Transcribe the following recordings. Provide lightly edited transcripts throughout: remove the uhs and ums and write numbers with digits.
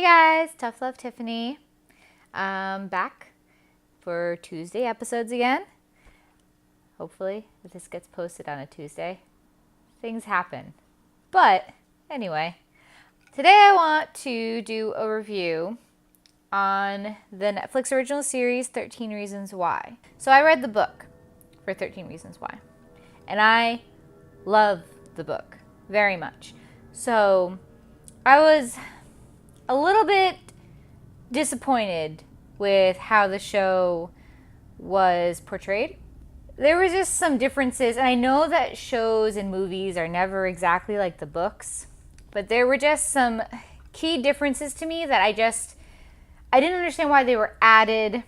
Hey guys, Tough Love Tiffany. Back for Tuesday episodes again. Hopefully, if this gets posted on a Tuesday, things happen. But anyway, today I want to do a review on the Netflix original series 13 Reasons Why. So I read the book for 13 Reasons Why, and I love the book very much. So I was a little bit disappointed with how the show was portrayed. There were just some differences, and I know that shows and movies are never exactly like the books, but there were just some key differences to me that I didn't understand why they were added,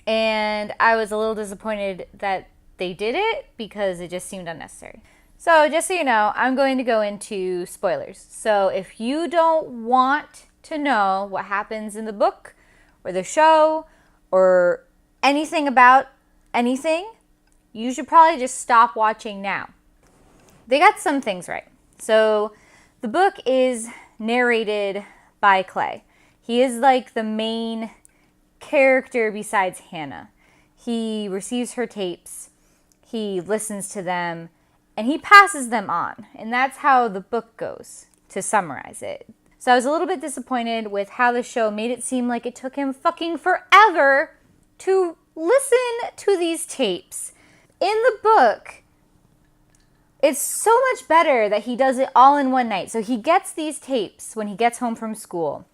and I was a little disappointed that they did it because it just seemed unnecessary. So just so you know, I'm going to go into spoilers. So if you don't want to know what happens in the book or the show or anything about anything, you should probably just stop watching now. They got some things right. So the book is narrated by Clay. He is like the main character besides Hannah. He receives her tapes, he listens to them, and he passes them on. And that's how the book goes, to summarize it. So I was a little bit disappointed with how the show made it seem like it took him fucking forever to listen to these tapes. In the book, it's so much better that he does it all in one night. So he gets these tapes when he gets home from school,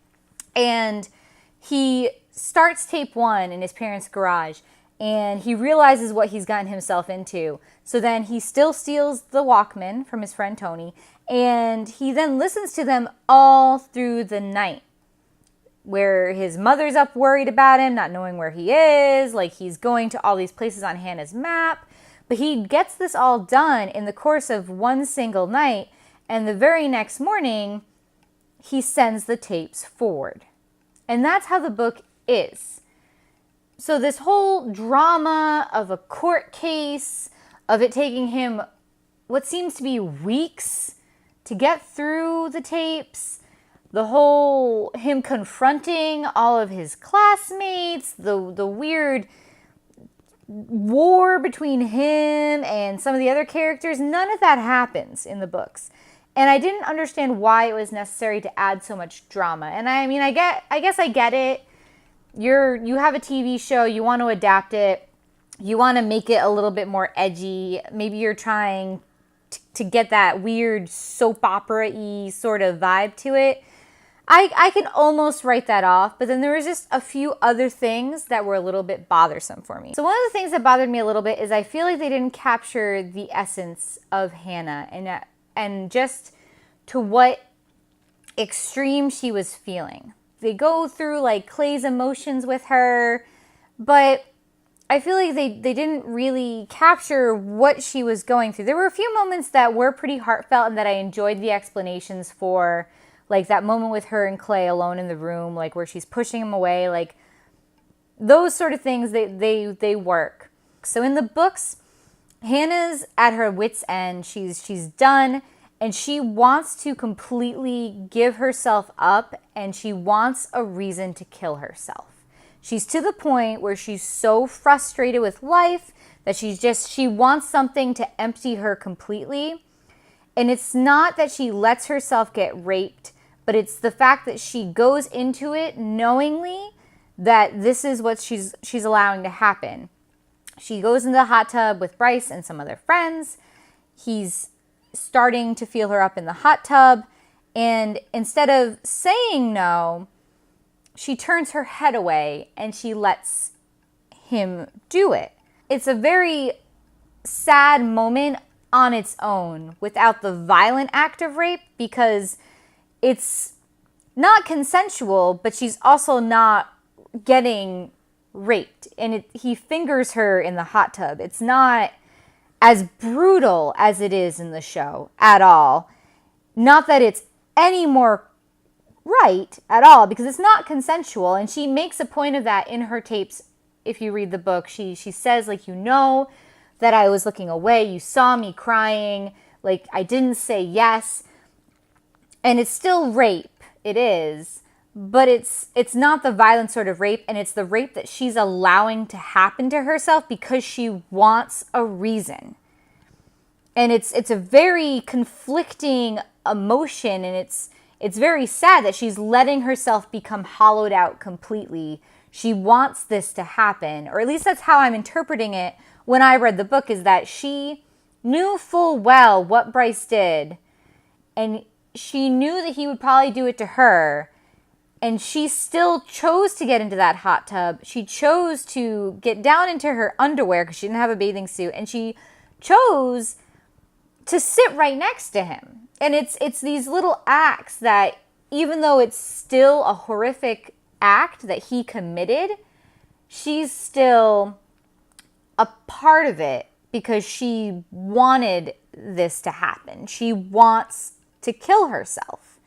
and he starts tape 1 in his parents' garage, and he realizes what he's gotten himself into. So then he still steals the Walkman from his friend Tony, and he then listens to them all through the night, where his mother's up worried about him, not knowing where he is, like he's going to all these places on Hannah's map. But he gets this all done in the course of one single night, and the very next morning, he sends the tapes forward. And that's how the book is. So this whole drama of a court case, of it taking him what seems to be weeks to get through the tapes, the whole him confronting all of his classmates, the weird war between him and some of the other characters, none of that happens in the books. And I didn't understand why it was necessary to add so much drama. And I mean, I guess I get it. You have a TV show, you want to adapt it, you want to make it a little bit more edgy. Maybe you're trying to get that weird soap opera-y sort of vibe to it. I can almost write that off, but then there was just a few other things that were a little bit bothersome for me. So one of the things that bothered me a little bit is I feel like they didn't capture the essence of Hannah and just to what extreme she was feeling. They go through like Clay's emotions with her, but I feel like they didn't really capture what she was going through. There were a few moments that were pretty heartfelt and that I enjoyed the explanations for, like that moment with her and Clay alone in the room, like where she's pushing him away, like those sort of things, they work. So in the books, Hannah's at her wit's end. She's done, and she wants to completely give herself up, and she wants a reason to kill herself. She's to the point where she's so frustrated with life that she wants something to empty her completely. And it's not that she lets herself get raped, but it's the fact that she goes into it knowingly that this is what she's allowing to happen. She goes into the hot tub with Bryce and some other friends. He's starting to feel her up in the hot tub, and instead of saying no, she turns her head away and she lets him do it. It's a very sad moment on its own without the violent act of rape, because it's not consensual, but she's also not getting raped, and he fingers her in the hot tub. It's not as brutal as it is in the show at all. Not that it's any more right at all, because it's not consensual, and she makes a point of that in her tapes. If you read the book, she says, like, that I was looking away, you saw me crying, like I didn't say yes. And it's still rape, it is, but it's not the violent sort of rape, and it's the rape that she's allowing to happen to herself because she wants a reason. And it's a very conflicting emotion, and it's very sad that she's letting herself become hollowed out completely. She wants this to happen, or at least that's how I'm interpreting it when I read the book, is that she knew full well what Bryce did, and she knew that he would probably do it to her, and she still chose to get into that hot tub. She chose to get down into her underwear because she didn't have a bathing suit, and she chose to sit right next to him. And it's these little acts that, even though it's still a horrific act that he committed, she's still a part of it because she wanted this to happen. She wants to kill herself.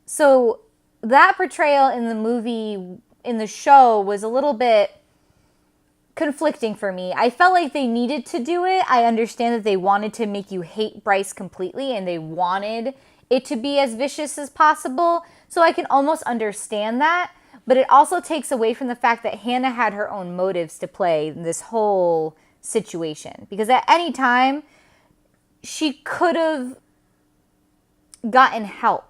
So that portrayal in the movie, in the show, was a little bit conflicting for me. I felt like they needed to do it. I understand that they wanted to make you hate Bryce completely, and they wanted it to be as vicious as possible. So I can almost understand that. But it also takes away from the fact that Hannah had her own motives to play in this whole situation. Because at any time, she could have gotten help.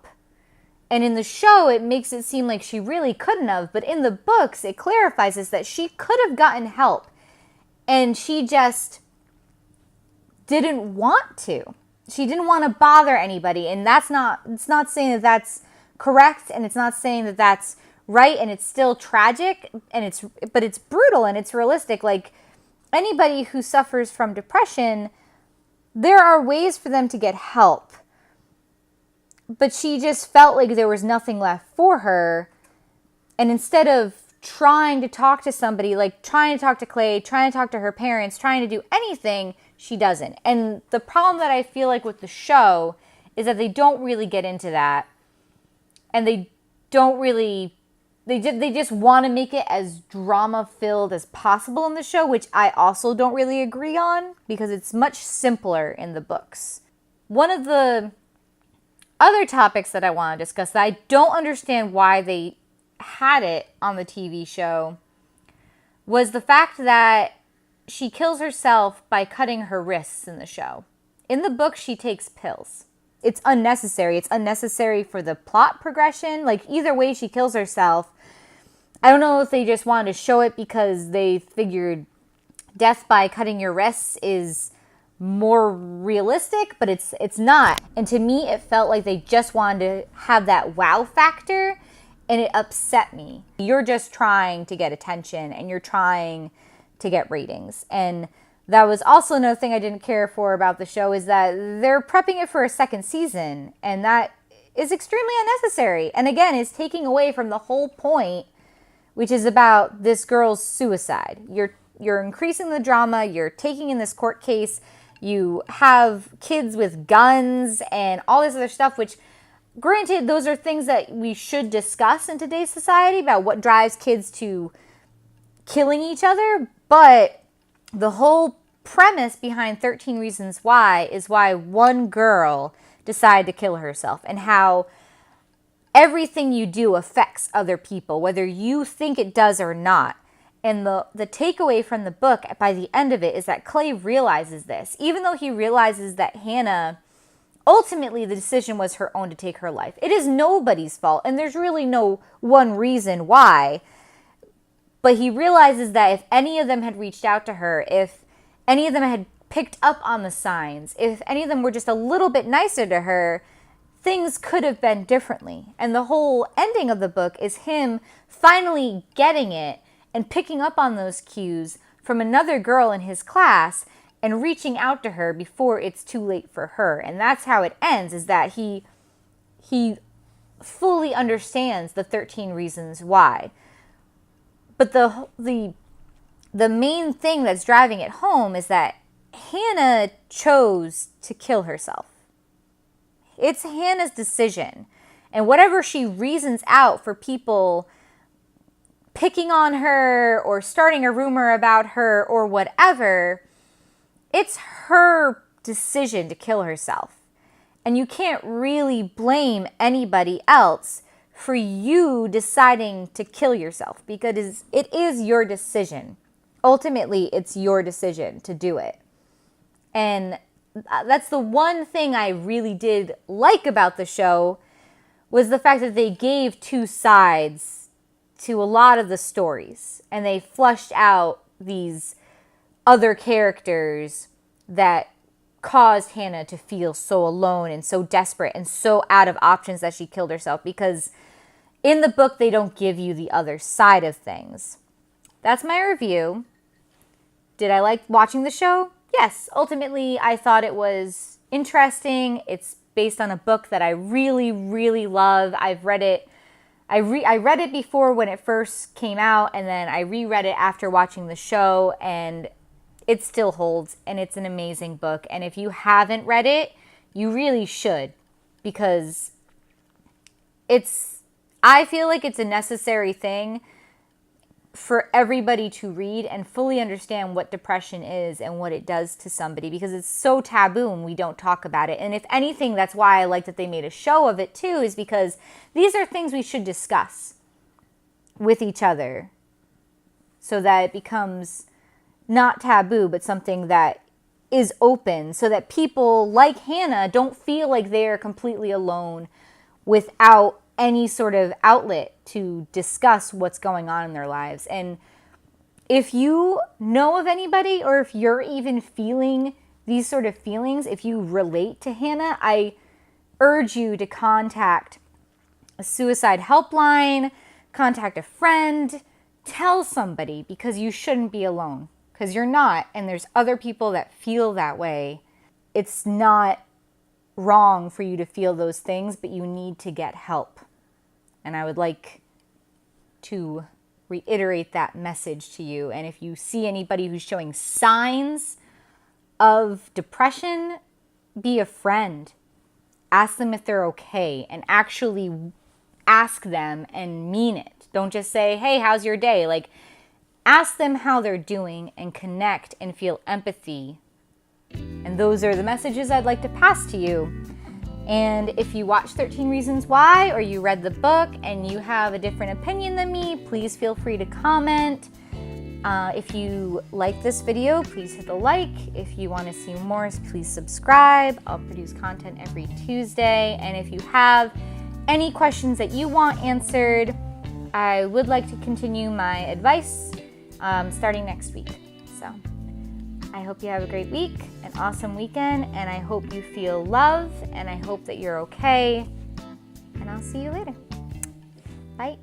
And in the show, it makes it seem like she really couldn't have. But in the books, it clarifies this, that she could have gotten help. And she just didn't want to. She didn't want to bother anybody. And it's not saying that that's correct. And it's not saying that that's right. And it's still tragic. But it's brutal and it's realistic. Like, anybody who suffers from depression, there are ways for them to get help. But she just felt like there was nothing left for her. And instead of trying to talk to somebody, like trying to talk to Clay, trying to talk to her parents, trying to do anything, she doesn't. And the problem that I feel like with the show is that they don't really get into that. And they don't really, they just want to make it as drama-filled as possible in the show, which I also don't really agree on, because it's much simpler in the books. One of the other topics that I want to discuss that I don't understand why they had it on the TV show was the fact that she kills herself by cutting her wrists in the show. In the book, she takes pills. It's unnecessary. It's unnecessary for the plot progression. Like, either way, she kills herself. I don't know if they just wanted to show it because they figured death by cutting your wrists is more realistic, but it's not. And to me, it felt like they just wanted to have that wow factor, and it upset me. You're just trying to get attention, and you're trying to get ratings. And that was also another thing I didn't care for about the show, is that they're prepping it for a second season, and that is extremely unnecessary. And again, it's taking away from the whole point, which is about this girl's suicide. You're increasing the drama, you're taking in this court case, you have kids with guns and all this other stuff, which, granted, those are things that we should discuss in today's society about what drives kids to killing each other. But the whole premise behind 13 Reasons Why is why one girl decided to kill herself, and how everything you do affects other people, whether you think it does or not. And the takeaway from the book by the end of it is that Clay realizes this. Even though he realizes that Hannah, ultimately the decision was her own to take her life. It is nobody's fault, and there's really no one reason why. But he realizes that if any of them had reached out to her, if any of them had picked up on the signs, if any of them were just a little bit nicer to her, things could have been differently. And the whole ending of the book is him finally getting it and picking up on those cues from another girl in his class and reaching out to her before it's too late for her. And that's how it ends, is that he fully understands the 13 reasons why. But the main thing that's driving it home is that Hannah chose to kill herself. It's Hannah's decision. And whatever she reasons out for people picking on her or starting a rumor about her or whatever, it's her decision to kill herself. And you can't really blame anybody else for you deciding to kill yourself, because it is your decision. Ultimately, it's your decision to do it. And that's the one thing I really did like about the show, was the fact that they gave two sides to a lot of the stories, and they flushed out these other characters that caused Hannah to feel so alone and so desperate and so out of options that she killed herself, because in the book they don't give you the other side of things. That's my review. Did I like watching the show? Yes. Ultimately, I thought it was interesting. It's based on a book that I really, really love. I've read it. I read it before when it first came out, and then I reread it after watching the show, and it still holds, and it's an amazing book. And if you haven't read it, you really should, because I feel like it's a necessary thing for everybody to read and fully understand what depression is and what it does to somebody, because it's so taboo and we don't talk about it. And if anything, that's why I like that they made a show of it too, is because these are things we should discuss with each other so that it becomes not taboo, but something that is open, so that people like Hannah don't feel like they're completely alone without any sort of outlet to discuss what's going on in their lives. And if you know of anybody, or if you're even feeling these sort of feelings, if you relate to Hannah, I urge you to contact a suicide helpline, contact a friend, tell somebody, because you shouldn't be alone, because you're not, and there's other people that feel that way. It's not wrong for you to feel those things, but you need to get help. And I would like to reiterate that message to you. And if you see anybody who's showing signs of depression, be a friend. Ask them if they're okay, and actually ask them and mean it. Don't just say, hey, how's your day? Like, ask them how they're doing and connect and feel empathy. And those are the messages I'd like to pass to you. And if you watch 13 Reasons Why, or you read the book and you have a different opinion than me, please feel free to comment. If you like this video, please hit the like. If you want to see more, please subscribe. I'll produce content every Tuesday. And if you have any questions that you want answered, I would like to continue my advice starting next week. So I hope you have a great week, an awesome weekend, and I hope you feel love, and I hope that you're okay. And I'll see you later. Bye.